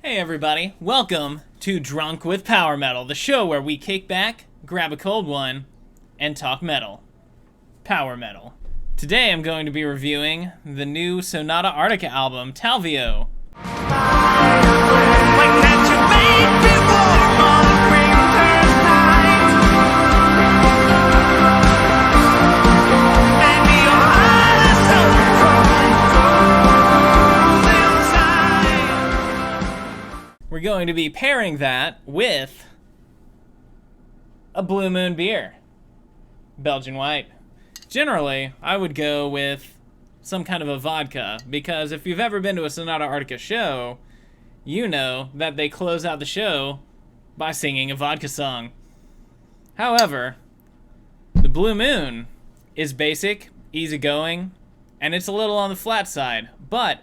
Hey everybody, welcome to Drunk with Power Metal, the show where we kick back, grab a cold one, and talk metal. Power metal. Today I'm going to be reviewing the new Sonata Arctica album, Talviyö. We're going to be pairing that with a Blue Moon beer, Belgian White. Generally, I would go with some kind of a vodka, because if you've ever been to a Sonata Arctica show, you know that they close out the show by singing a vodka song. However, the Blue Moon is basic, easygoing, and it's a little on the flat side, but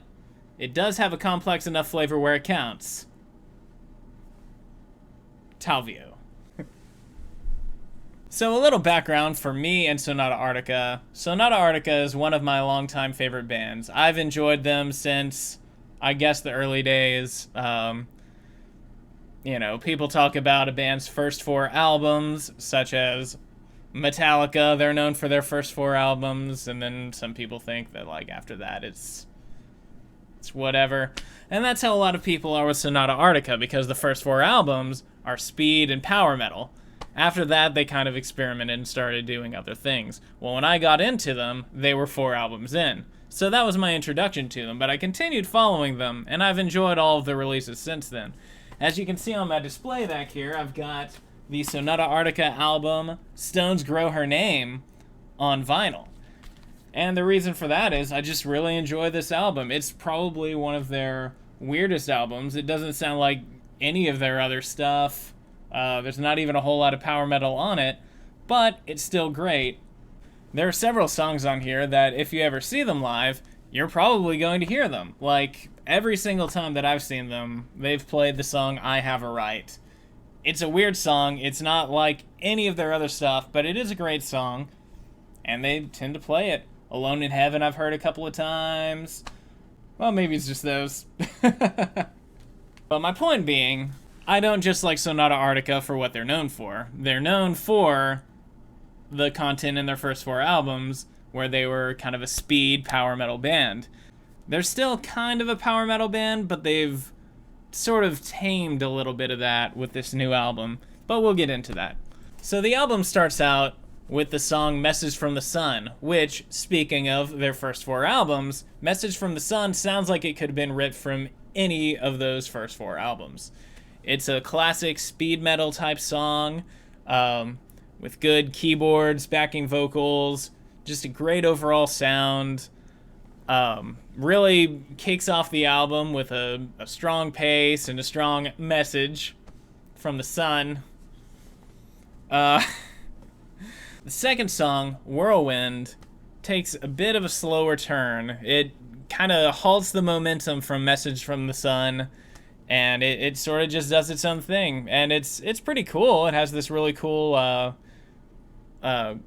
it does have a complex enough flavor where it counts. Talviyö. So a little background for me and Sonata Arctica. Sonata Arctica is one of my longtime favorite bands. I've enjoyed them since, I guess, the early days. People talk about a band's first four albums, such as Metallica. They're known for their first four albums, and then some people think that, after that, it's whatever. And that's how a lot of people are with Sonata Arctica, because the first four albums are speed and power metal. After that, they kind of experimented and started doing other things. Well, when I got into them, they were 4 albums in. So that was my introduction to them, but I continued following them, and I've enjoyed all of the releases since then. As you can see on my display back here, I've got the Sonata Arctica album, Stones Grow Her Name, on vinyl. And the reason for that is I just really enjoy this album. It's probably one of their weirdest albums. It doesn't sound like any of their other stuff. There's not even a whole lot of power metal on it, but it's still great. There are several songs on here that if you ever see them live, you're probably going to hear them. Every single time that I've seen them, they've played the song I Have a Right. It's a weird song. It's not like any of their other stuff, but it is a great song, and they tend to play it. Alone in Heaven I've heard a couple of times. Well, maybe it's just those. But my point being, I don't just like Sonata Arctica for what they're known for. They're known for the content in their first 4 albums, where they were kind of a speed power metal band. They're still kind of a power metal band, but they've sort of tamed a little bit of that with this new album. But we'll get into that. So the album starts out with the song Message from the Sun, which, speaking of their first 4 albums, Message from the Sun sounds like it could have been ripped from any of those first 4 albums. It's a classic speed metal type song, with good keyboards, backing vocals, just a great overall sound. Really kicks off the album with a strong pace and a strong message from the sun. The second song, Whirlwind, takes a bit of a slower turn. It kind of halts the momentum from Message from the Sun, and it sort of just does its own thing. And it's pretty cool. It has this really cool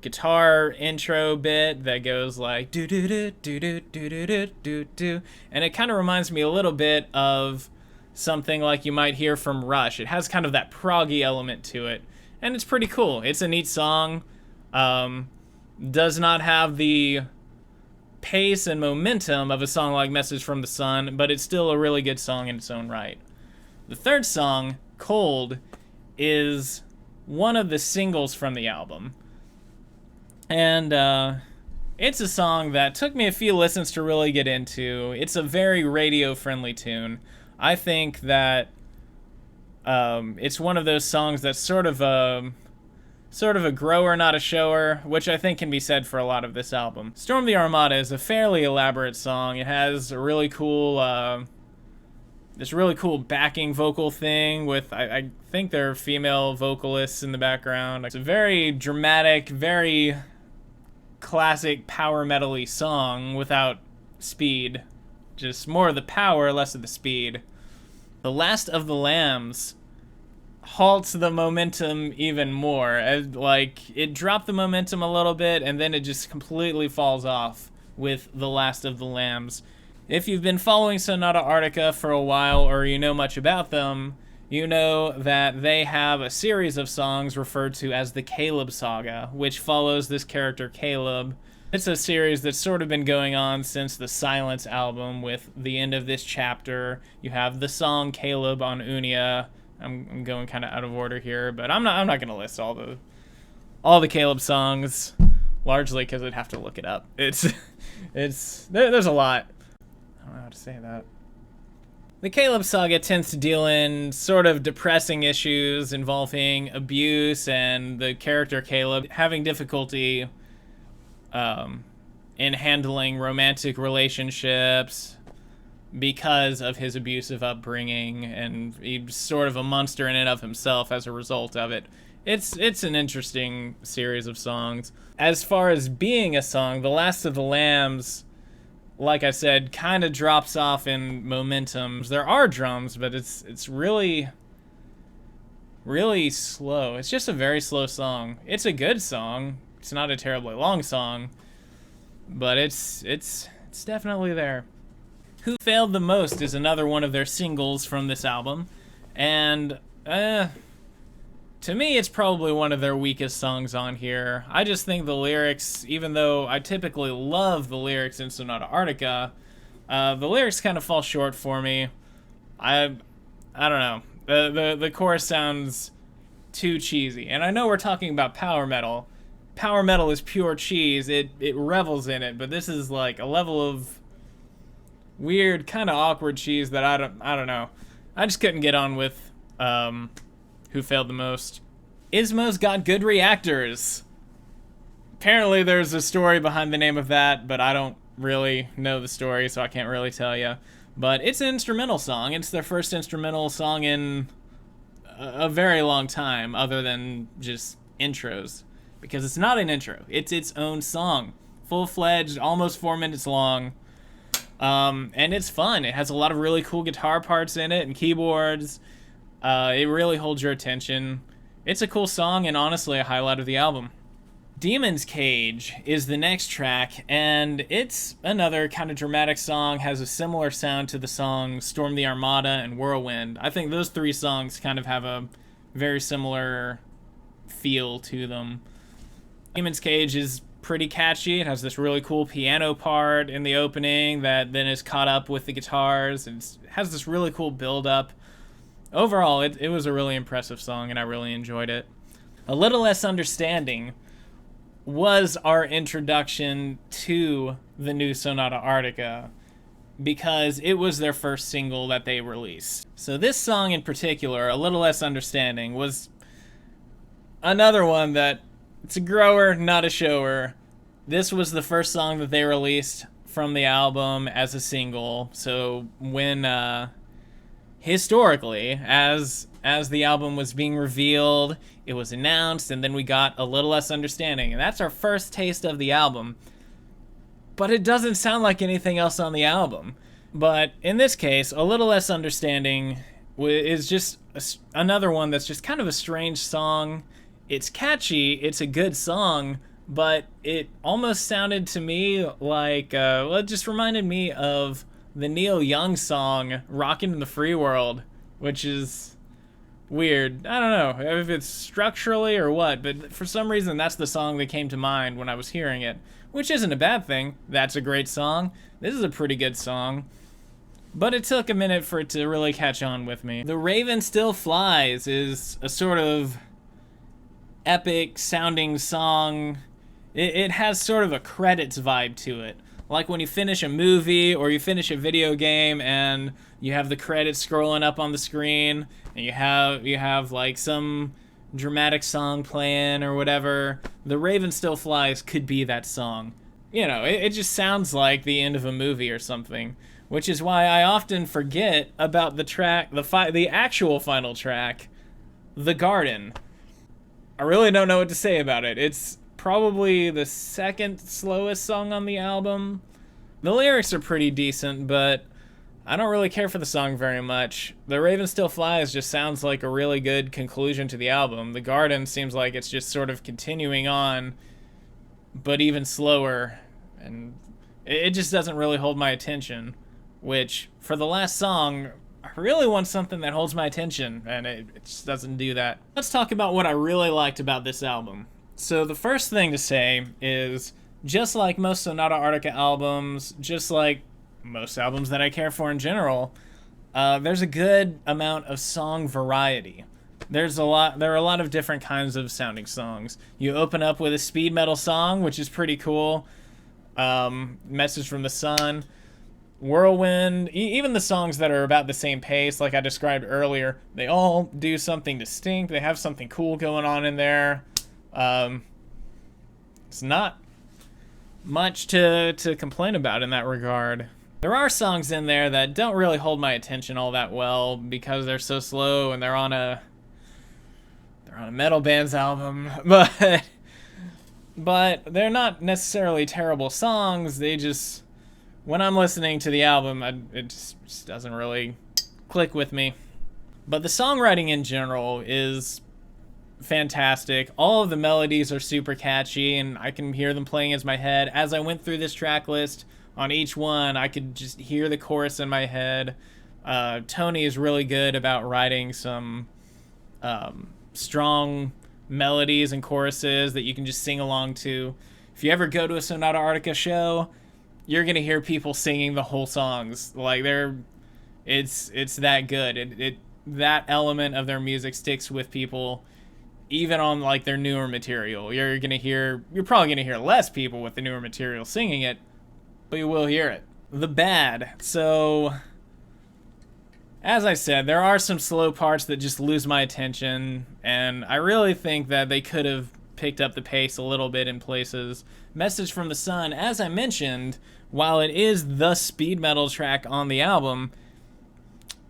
guitar intro bit that goes like do do do do do do do do do, and it kind of reminds me a little bit of something like you might hear from Rush. It has kind of that proggy element to it, and it's pretty cool. It's a neat song. Does not have the pace and momentum of a song like Message from the Sun, but it's still a really good song in its own right. The third song, Cold, is one of the singles from the album. And it's a song that took me a few listens to really get into. It's a very radio-friendly tune. I think that it's one of those songs that's sort of a grower, not a shower, which I think can be said for a lot of this album. Storm the Armada is a fairly elaborate song. It has a really cool, this really cool backing vocal thing with, I think there are female vocalists in the background. It's a very dramatic, very classic power metal-y song without speed. Just more of the power, less of the speed. The Last of the Lambs halts the momentum even more. It dropped the momentum a little bit, and then it just completely falls off with The Last of the Lambs. If you've been following Sonata Arctica for a while, or you know much about them, you know that they have a series of songs referred to as the Caleb Saga, which follows this character Caleb. It's a series that's sort of been going on since the Silence album. With the end of this chapter, you have the song Caleb on Unia. I'm going kind of out of order here, but I'm not going to list all the Caleb songs, largely because I'd have to look it up. There's a lot. I don't know how to say that. The Caleb Saga tends to deal in sort of depressing issues involving abuse and the character Caleb having difficulty in handling romantic relationships because of his abusive upbringing, and he's sort of a monster in and of himself as a result of it. It's an interesting series of songs. As far as being a song, The Last of the Lambs, like I said, kind of drops off in momentum. There are drums, but it's really, really slow. It's just a very slow song. It's a good song. It's not a terribly long song, but it's definitely there. Who Failed the Most is another one of their singles from this album, and to me, it's probably one of their weakest songs on here. I just think the lyrics, even though I typically love the lyrics in Sonata Arctica, the lyrics kind of fall short for me. I don't know. The chorus sounds too cheesy. And I know we're talking about power metal. Power metal is pure cheese. It revels in it, but this is like a level of weird, kind of awkward cheese that I don't know. I just couldn't get on with Who Failed the Most. Ismo's Got Good Reactors. Apparently there's a story behind the name of that, but I don't really know the story, so I can't really tell you. But it's an instrumental song. It's their first instrumental song in a very long time, other than just intros. Because it's not an intro. It's its own song. Full-fledged, almost 4 minutes long. And it's fun. It has a lot of really cool guitar parts in it and keyboards. It really holds your attention. It's a cool song and honestly a highlight of the album. Demon's Cage is the next track, and it's another kind of dramatic song, has a similar sound to the songs Storm the Armada and Whirlwind. I think those three songs kind of have a very similar feel to them. Demon's Cage is pretty catchy. It has this really cool piano part in the opening that then is caught up with the guitars, and it has this really cool build-up. Overall, it was a really impressive song, and I really enjoyed it. A Little Less Understanding was our introduction to the new Sonata Arctica, because it was their first single that they released. So this song in particular, A Little Less Understanding, was another one that, it's a grower, not a shower. This was the first song that they released from the album as a single, so when historically, as the album was being revealed, it was announced, and then we got A Little Less Understanding, and that's our first taste of the album. But it doesn't sound like anything else on the album. But in this case, A Little Less Understanding is just another one that's just kind of a strange song. It's catchy, it's a good song, but it almost sounded to me like, well, it just reminded me of the Neil Young song Rockin' in the Free World, which is weird. I don't know if it's structurally or what, but for some reason that's the song that came to mind when I was hearing it, which isn't a bad thing. That's a great song. This is a pretty good song. But it took a minute for it to really catch on with me. The Raven Still Flies is a sort of epic sounding song. It has sort of a credits vibe to it. Like when you finish a movie or you finish a video game and you have the credits scrolling up on the screen and you have like some dramatic song playing or whatever. The Raven Still Flies could be that song. You know, it just sounds like the end of a movie or something, which is why I often forget about the track, the actual final track, The Garden. I really don't know what to say about it. It's probably the second slowest song on the album. The lyrics are pretty decent, but I don't really care for the song very much. The Raven Still Flies just sounds like a really good conclusion to the album. The Garden seems like it's just sort of continuing on, but even slower, and it just doesn't really hold my attention. which for the last song, I really want something that holds my attention, and it just doesn't do that. Let's talk about what I really liked about this album. So the first thing to say is, just like most Sonata Arctica albums, just like most albums that I care for in general, there's a good amount of song variety. There are a lot of different kinds of sounding songs. You open up with a speed metal song, which is pretty cool. Message from the Sun, Whirlwind, even the songs that are about the same pace, like I described earlier, they all do something distinct. They have something cool going on in there. It's not much to complain about in that regard. There are songs in there that don't really hold my attention all that well because they're so slow and they're on a metal band's album, but they're not necessarily terrible songs. They just, when I'm listening to the album, it just doesn't really click with me. But the songwriting in general is fantastic. All of the melodies are super catchy, and I can hear them playing in my head. As I went through this track list, on each one, I could just hear the chorus in my head. Tony is really good about writing some strong melodies and choruses that you can just sing along to. If you ever go to a Sonata Arctica show, you're gonna hear people singing the whole songs. Like it's that good. That element of their music sticks with people, even on like their newer material. You're probably gonna hear less people with the newer material singing it, but you will hear it. The bad. So, as I said, there are some slow parts that just lose my attention, and I really think that they could have picked up the pace a little bit in places. Message from the Sun, as I mentioned, while it is the speed metal track on the album,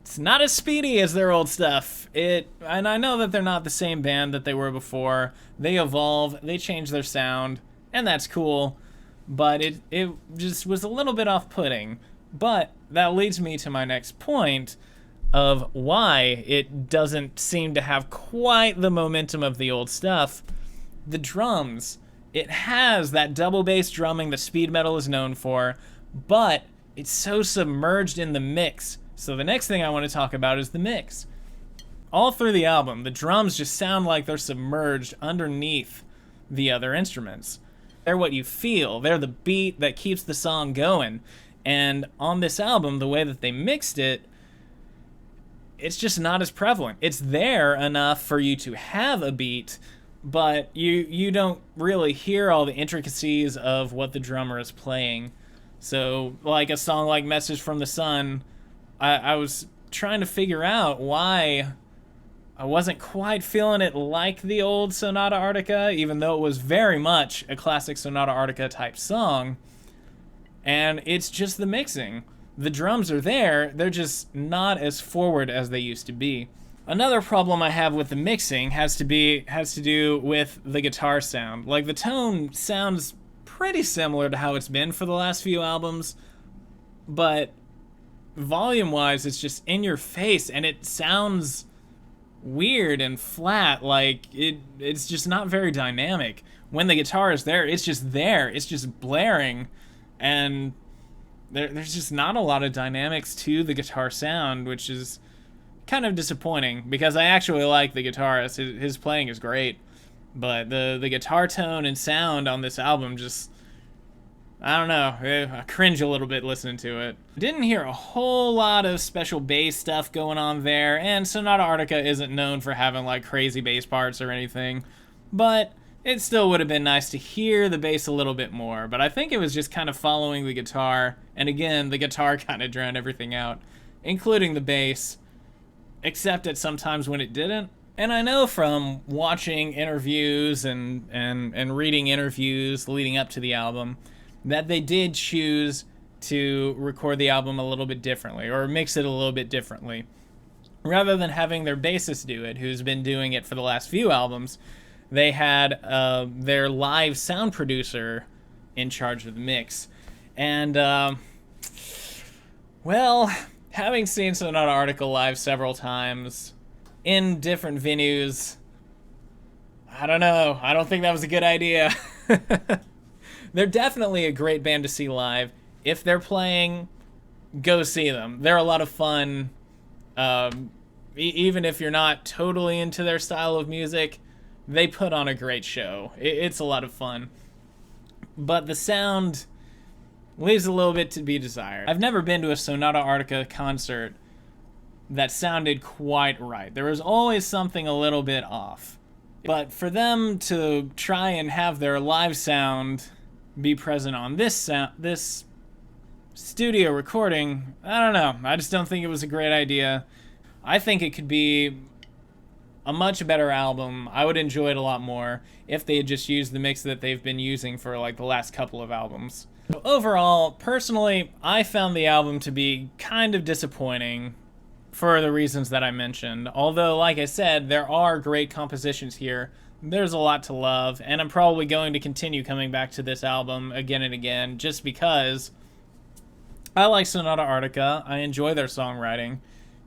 it's not as speedy as their old stuff. And I know that they're not the same band that they were before. They evolve, they change their sound, and that's cool. But it just was a little bit off-putting. But that leads me to my next point of why it doesn't seem to have quite the momentum of the old stuff. The drums. It has that double bass drumming that speed metal is known for, but it's so submerged in the mix. So the next thing I want to talk about is the mix. All through the album, the drums just sound like they're submerged underneath the other instruments. They're what you feel. They're the beat that keeps the song going. And on this album, the way that they mixed it, it's just not as prevalent. It's there enough for you to have a beat, but you don't really hear all the intricacies of what the drummer is playing. So, like a song like Message from the Sun, I was trying to figure out why I wasn't quite feeling it like the old Sonata Arctica, even though it was very much a classic Sonata Arctica type song. And it's just the mixing. The drums are there, they're just not as forward as they used to be. Another problem I have with the mixing has to do with the guitar sound. Like, the tone sounds pretty similar to how it's been for the last few albums, but volume-wise, it's just in your face, and it sounds weird and flat. Like, it's just not very dynamic. When the guitar is there, it's just blaring, and there's just not a lot of dynamics to the guitar sound, which is kind of disappointing, because I actually like the guitarist. His playing is great, but the guitar tone and sound on this album just, I don't know, I cringe a little bit listening to it. Didn't hear a whole lot of special bass stuff going on there, and Sonata Arctica isn't known for having like crazy bass parts or anything, but it still would have been nice to hear the bass a little bit more. But I think it was just kind of following the guitar, and again, the guitar kind of drowned everything out, including the bass, except at some times when it didn't. And I know from watching interviews and reading interviews leading up to the album that they did choose to record the album a little bit differently, or mix it a little bit differently. Rather than having their bassist do it, who's been doing it for the last few albums, they had their live sound producer in charge of the mix. And, well, having seen Sonata Arctica live several times in different venues, I don't know. I don't think that was a good idea. They're definitely a great band to see live if they're playing go see them. They're a lot of fun. Even if you're not totally into their style of music, they put on a great show. It's a lot of fun. But the sound leaves a little bit to be desired. I've never been to a Sonata Arctica concert that sounded quite right. There was always something a little bit off. But for them to try and have their live sound be present on this studio recording, I don't know. I just don't think it was a great idea. I think it could be a much better album. I would enjoy it a lot more if they had just used the mix that they've been using for like the last couple of albums. So overall, personally, I found the album to be kind of disappointing for the reasons that I mentioned. Although, like I said, there are great compositions here. There's a lot to love, and I'm probably going to continue coming back to this album again and again just because I like Sonata Arctica. I enjoy their songwriting,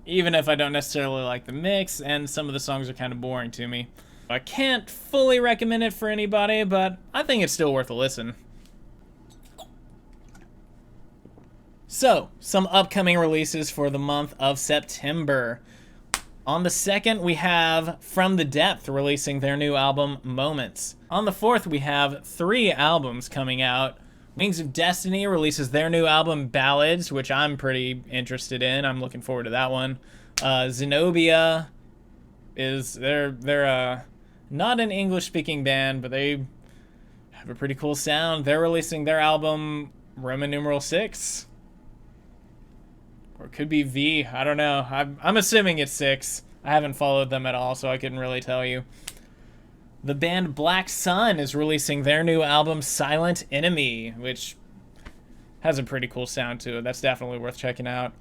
even if I don't necessarily like the mix, and some of the songs are kind of boring to me. I can't fully recommend it for anybody, but I think it's still worth a listen. So, some upcoming releases for the month of September. On the 2nd, we have From the Depth releasing their new album, Moments. On the 4th, we have 3 albums coming out. Wings of Destiny releases their new album, Ballads, which I'm pretty interested in. I'm looking forward to that one. Zenobia is, they're not an English-speaking band, but they have a pretty cool sound. They're releasing their album, Roman numeral 6. Or it could be V. I don't know. I'm assuming it's 6. I haven't followed them at all, so I couldn't really tell you. The band Black Sun is releasing their new album, Silent Enemy, which has a pretty cool sound to it. That's definitely worth checking out.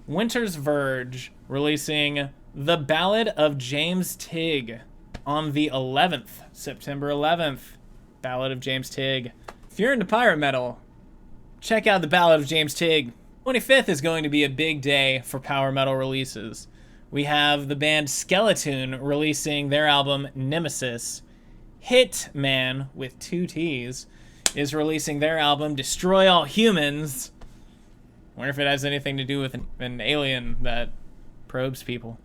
Winter's Verge releasing The Ballad of James Tigg on the 11th, September 11th. Ballad of James Tigg. If you're into pirate metal, check out The Ballad of James Tigg. 25th is going to be a big day for power metal releases. We have the band Skeleton releasing their album Nemesis. Hitman, with 2 T's, is releasing their album Destroy All Humans. Wonder if it has anything to do with an alien that probes people.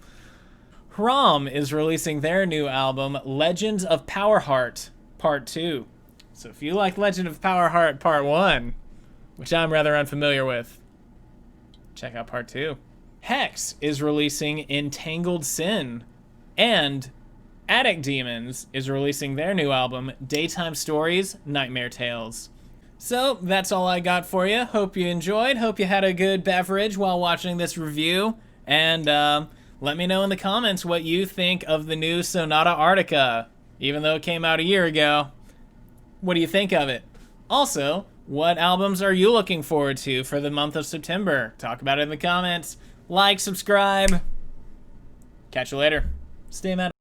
Hram is releasing their new album Legends of Powerheart Part 2. So if you like Legend of Powerheart Part 1, which I'm rather unfamiliar with, check out Part 2. Hex is releasing Entangled Sin, and Attic Demons is releasing their new album, Daytime Stories, Nightmare Tales. So, that's all I got for you. Hope you enjoyed. Hope you had a good beverage while watching this review. And let me know in the comments what you think of the new Sonata Arctica. Even though it came out a year ago, what do you think of it? Also, what albums are you looking forward to for the month of September? Talk about it in the comments. Like, subscribe. Catch you later. Stay mad.